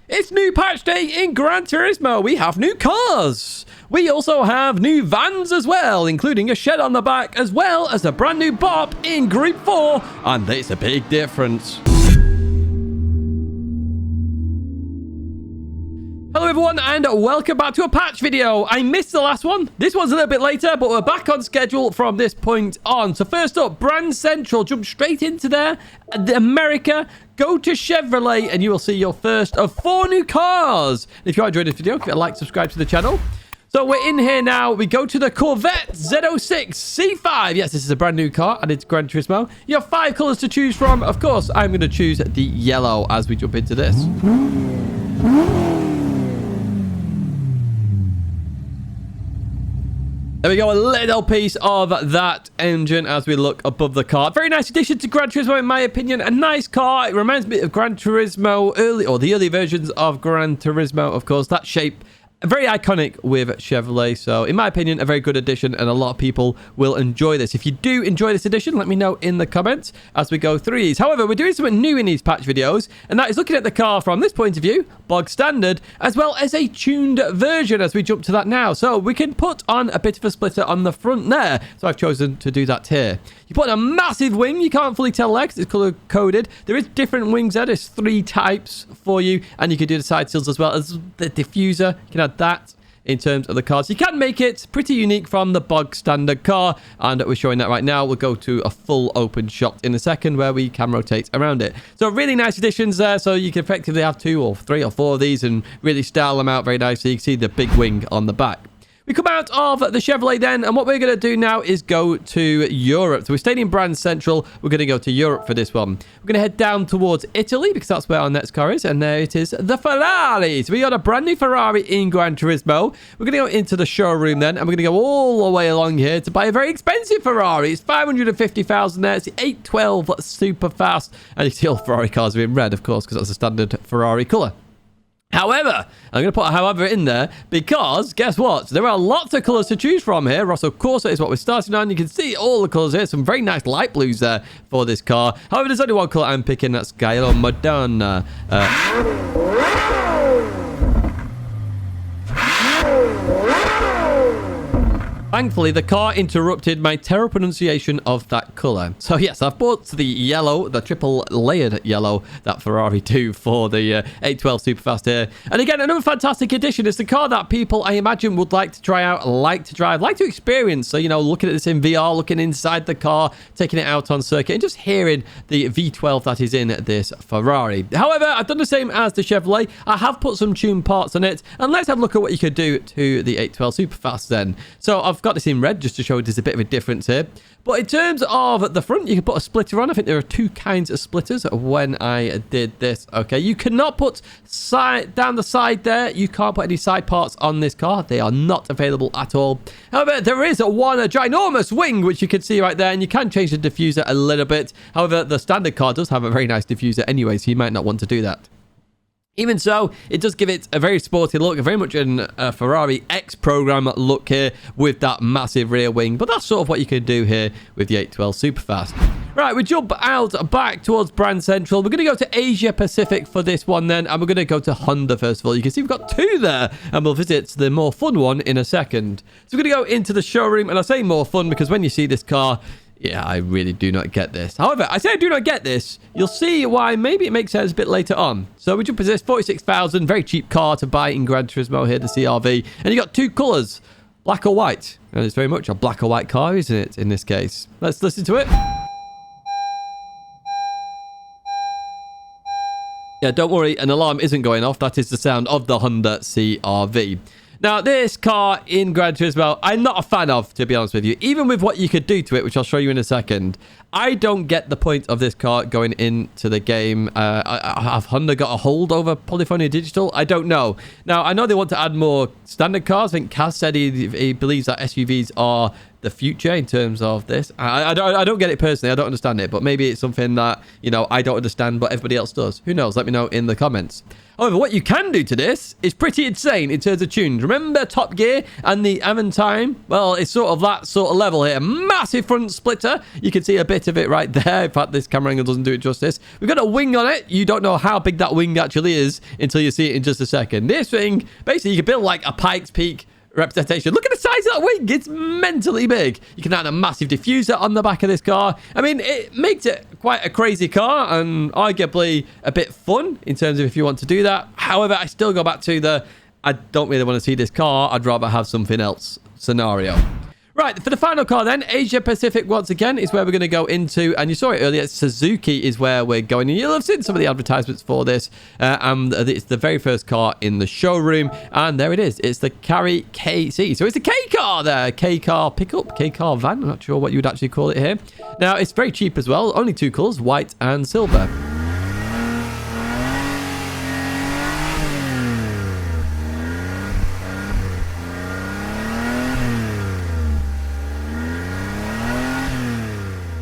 It's new patch day in Gran Turismo. We have new cars. We also have new vans as well, including a shed on the back, as well as a brand new BOP in Group 4. And it's a big difference. Hello everyone and welcome back to a patch video. I missed the last one. This one's a little bit later, but we're back on schedule from this point on. So first up, Brand Central. Jump straight into there. America. Go to Chevrolet and you will see your first of 4 new cars. If you enjoyed this video, give it a like, subscribe to the channel. So we're in here now. We go to the Corvette Z06 C5. Yes, this is a brand new car added to Gran Turismo. You have 5 colors to choose from. Of course, I'm going to choose the yellow as we jump into this. There we go, a little piece of that engine as we look above the car. Very nice addition to Gran Turismo, in my opinion. A nice car. It reminds me of Gran Turismo the early versions of Gran Turismo, of course. That shape, very iconic with Chevrolet. So, in my opinion, a very good addition, and a lot of people will enjoy this. If you do enjoy this addition, let me know in the comments as we go through these. However, we're doing something new in these patch videos, and that is looking at the car from this point of view, bog standard, as well as a tuned version as we jump to that now. So, we can put on a bit of a splitter on the front there. So, I've chosen to do that here. You put on a massive wing. You can't fully tell there because it's color coded. There is different wings there. There's 3 types for you, and you can do the side sills as well as the diffuser. You can add that in terms of the cars. You can make it pretty unique from the bog standard car, and we're showing that right now. We'll go to a full open shot in a second where we can rotate around it. So really nice additions there. So you can effectively have 2 or 3 or 4 of these and really style them out very nicely. You can see the big wing on the back. We come out of the Chevrolet then, and what we're going to do now is go to Europe. So we're staying in Brand Central. We're going to go to Europe for this one. We're going to head down towards Italy because that's where our next car is, and there it is, the Ferrari. So we got a brand new Ferrari in Gran Turismo. We're going to go into the showroom then, and we're going to go all the way along here to buy a very expensive Ferrari. It's 550,000 there. It's the 812 super fast, and you see all Ferrari cars are in red, of course, because that's a standard Ferrari color. However, I'm going to put a however in there because, guess what? There are lots of colours to choose from here. Rosso Corsa is what we're starting on. You can see all the colours here. Some very nice light blues there for this car. However, there's only one colour I'm picking. That's Gallo Madonna. Thankfully, the car interrupted my terrible pronunciation of that colour. So yes, I've bought the yellow, the triple layered yellow that Ferrari do for the 812 Superfast here. And again, another fantastic addition. It's the car that people, I imagine, would like to try out, like to drive, like to experience. So, you know, looking at this in VR, looking inside the car, taking it out on circuit, and just hearing the V12 that is in this Ferrari. However, I've done the same as the Chevrolet. I have put some tuned parts on it. And let's have a look at what you could do to the 812 Superfast then. So I've got this in red just to show there's a bit of a difference here. But in terms of the front, you can put a splitter on. I think there are 2 kinds of splitters when I did this. Okay, you cannot put down the side there. You can't put any side parts on this car. They are not available at all. However, there is a ginormous wing, which you can see right there, and you can change the diffuser a little bit. However, the standard car does have a very nice diffuser anyway, so you might not want to do that. Even so, it does give it a very sporty look, very much a Ferrari X program look here with that massive rear wing. But that's sort of what you can do here with the 812 Superfast. Right, we jump out back towards Brand Central. We're going to go to Asia Pacific for this one then, and we're going to go to Honda first of all. You can see we've got 2 there, and we'll visit the more fun one in a second. So we're going to go into the showroom, and I say more fun because when you see this car, yeah, I really do not get this. However, I say I do not get this. You'll see why maybe it makes sense a bit later on. So we jump into this 46,000, very cheap car to buy in Gran Turismo here, the CRV. And you got 2 colours, black or white. And it's very much a black or white car, isn't it, in this case? Let's listen to it. Yeah, don't worry, an alarm isn't going off. That is the sound of the Honda CRV. Now, this car in Gran Turismo, I'm not a fan of, to be honest with you. Even with what you could do to it, which I'll show you in a second, I don't get the point of this car going into the game. Have Honda got a hold over Polyphony Digital? I don't know. Now, I know they want to add more standard cars. I think Kaz said he believes that SUVs are the future in terms of this. I don't get it personally. I don't understand it, but maybe it's something that, you know, I don't understand, but everybody else does. Who knows? Let me know in the comments. However, what you can do to this is pretty insane in terms of tunes. Remember Top Gear and the Aventine? Well, it's sort of that sort of level here. Massive front splitter. You can see a bit of it right there. In fact, this camera angle doesn't do it justice. We've got a wing on it. You don't know how big that wing actually is until you see it in just a second. This thing, basically, you can build like a Pikes Peak representation. Look at the size of that wing. It's mentally big. You can add a massive diffuser on the back of this car. I mean, it makes it quite a crazy car and arguably a bit fun in terms of if you want to do that. However, I still go back to I don't really want to see this car. I'd rather have something else scenario. Right, for the final car then, Asia Pacific once again is where we're going to go into, and you saw it earlier, Suzuki is where we're going, and you'll have seen some of the advertisements for this, and it's the very first car in the showroom, and there it is, it's the Carry KC, so it's the K car there, K car pickup, K car van, I'm not sure what you would actually call it here. Now, it's very cheap as well, only 2 colours, white and silver.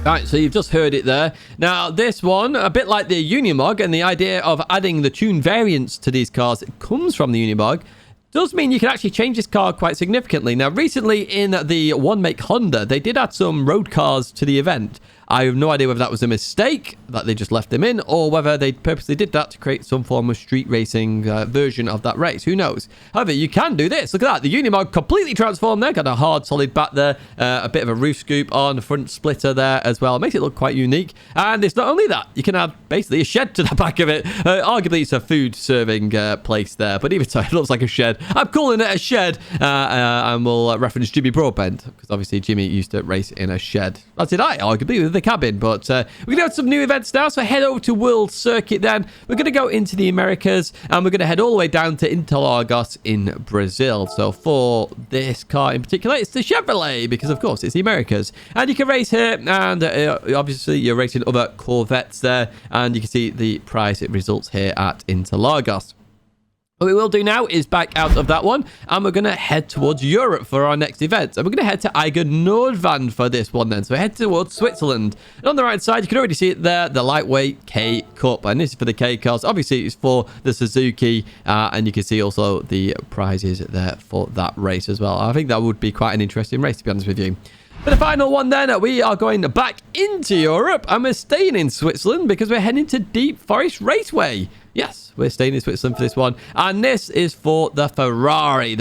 Right, so you've just heard it there. Now, this one, a bit like the Unimog, and the idea of adding the tune variants to these cars, it comes from the Unimog, does mean you can actually change this car quite significantly. Now, recently in the One Make Honda, they did add some road cars to the event. I have no idea whether that was a mistake, that they just left them in, or whether they purposely did that to create some form of street racing version of that race. Who knows? However, you can do this. Look at that. The Unimog completely transformed there. Got a hard, solid back there. A bit of a roof scoop on the front splitter there as well. It makes it look quite unique. And it's not only that. You can add basically a shed to the back of it. Arguably, it's a food serving place there. But even so, it looks like a shed. I'm calling it a shed. And we'll reference Jimmy Broadbent. Because obviously, Jimmy used to race in a shed. As did I, arguably, with the cabin. But we're going to have some new events now, so head over to World Circuit then. We're going to go into the Americas, and we're going to head all the way down to Interlagos in Brazil. So for this car in particular, it's the Chevrolet, because of course it's the Americas. And you can race here, and obviously you're racing other Corvettes there, and you can see the price it results here at Interlagos. What we will do now is back out of that one, and we're going to head towards Europe for our next event. And we're going to head to Eiger Nordwand for this one then. So we head towards Switzerland. And on the right side, you can already see it there, the lightweight K Cup. And this is for the K cars. Obviously, it's for the Suzuki. And you can see also the prizes there for that race as well. I think that would be quite an interesting race, to be honest with you. For the final one then, we are going back into Europe, and we're staying in Switzerland because we're heading to Deep Forest Raceway. Yes, we're staying in Switzerland for this one. And this is for the Ferrari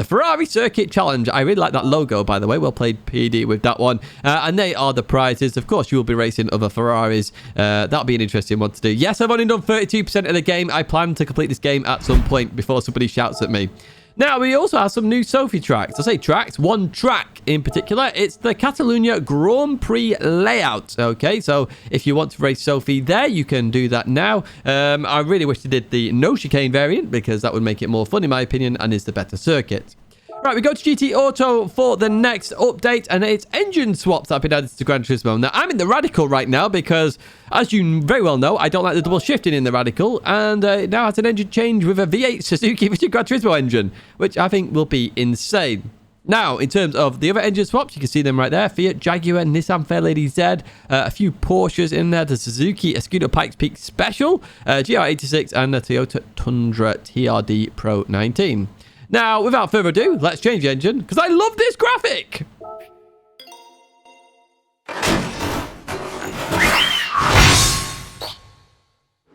Circuit Challenge. I really like that logo, by the way. Well played, PD, with that one. And they are the prizes. Of course, you will be racing other Ferraris. That'll be an interesting one to do. Yes, I've only done 32% of the game. I plan to complete this game at some point before somebody shouts at me. Now, we also have some new SOPHY tracks. I say tracks, one track in particular. It's the Catalonia Grand Prix layout. Okay, so if you want to race SOPHY there, you can do that now. I really wish they did the no chicane variant, because that would make it more fun, in my opinion, and is the better circuit. Right, we go to GT Auto for the next update, and it's engine swaps that have been added to Gran Turismo. Now, I'm in the Radical right now because, as you very well know, I don't like the double shifting in the Radical, and it now has an engine change with a V8 Suzuki Gran Turismo engine, which I think will be insane. Now, in terms of the other engine swaps, you can see them right there. Fiat, Jaguar, Nissan Fairlady Z, a few Porsches in there, the Suzuki Escudo Pikes Peak Special, GR86, and the Toyota Tundra TRD Pro 19. Now, without further ado, let's change the engine, because I love this graphic!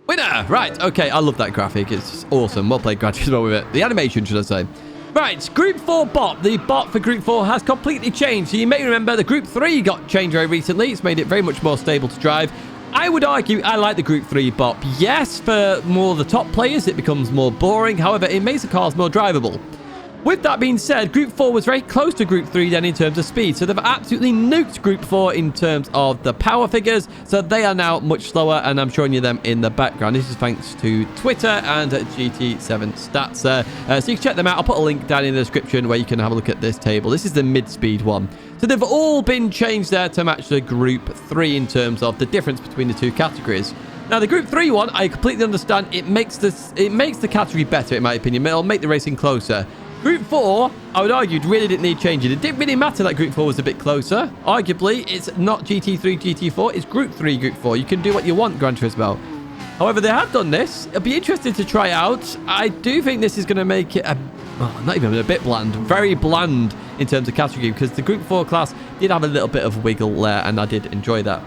Winner! Right, okay, I love that graphic. It's awesome. Well played, Gran Turismo, with it. The animation, should I say. Right, Group 4 BOP. The BOP for Group 4 has completely changed. So you may remember the Group 3 got changed very recently. It's made it very much more stable to drive. I would argue I like the Group 3 BOP. Yes, for more of the top players, it becomes more boring. However, it makes the cars more drivable. With that being said, Group 4 was very close to Group 3 then in terms of speed. So they've absolutely nuked Group 4 in terms of the power figures. So they are now much slower, and I'm showing you them in the background. This is thanks to Twitter and GT7 Stats. So you can check them out. I'll put a link down in the description where you can have a look at this table. This is the mid-speed one. So they've all been changed there to match the Group 3 in terms of the difference between the two categories. Now, the Group 3 one, I completely understand. It makes the category better, in my opinion. It'll make the racing closer. Group 4, I would argue, really didn't need changing. It didn't really matter that Group 4 was a bit closer. Arguably, it's not GT3, GT4. It's Group 3, Group 4. You can do what you want, Gran Turismo. However, they have done this. It'll be interesting to try out. I do think this is going to make it not even a bit bland. Very bland in terms of category, because the Group 4 class did have a little bit of wiggle there, and I did enjoy that.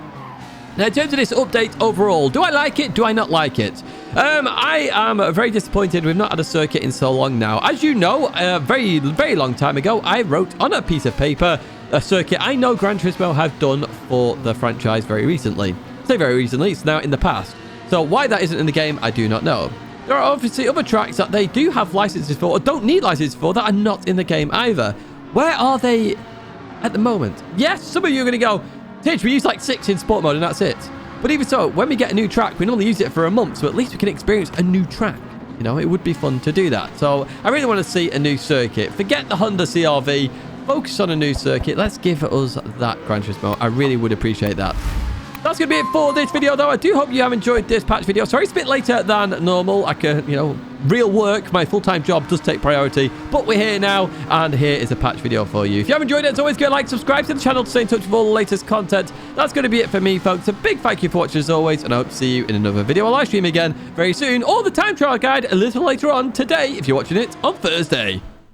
Now, in terms of this update overall, do I like it? Do I not like it? I am very disappointed. We've not had a circuit in so long now. As you know, a very, very long time ago, I wrote on a piece of paper a circuit I know Gran Turismo have done for the franchise very recently. I say very recently, it's now in the past. So why that isn't in the game, I do not know. There are obviously other tracks that they do have licenses for, or don't need licenses for, that are not in the game either. Where are they at the moment? Yes, some of you are going to go, Tidge, we use like 6 in sport mode and that's it. But even so, when we get a new track, we normally use it for a month, so at least we can experience a new track. You know, it would be fun to do that. So I really want to see a new circuit. Forget the Honda CR-V. Focus on a new circuit. Let's give us that, Gran Turismo. I really would appreciate that. That's going to be it for this video, though. I do hope you have enjoyed this patch video. Sorry, it's a bit later than normal. Real work, my full-time job does take priority. But we're here now, and here is a patch video for you. If you have enjoyed it, as always, go like, subscribe to the channel to stay in touch with all the latest content. That's going to be it for me, folks. A big thank you for watching, as always, and I hope to see you in another video or live stream again very soon, or the time trial guide a little later on today, if you're watching it on Thursday.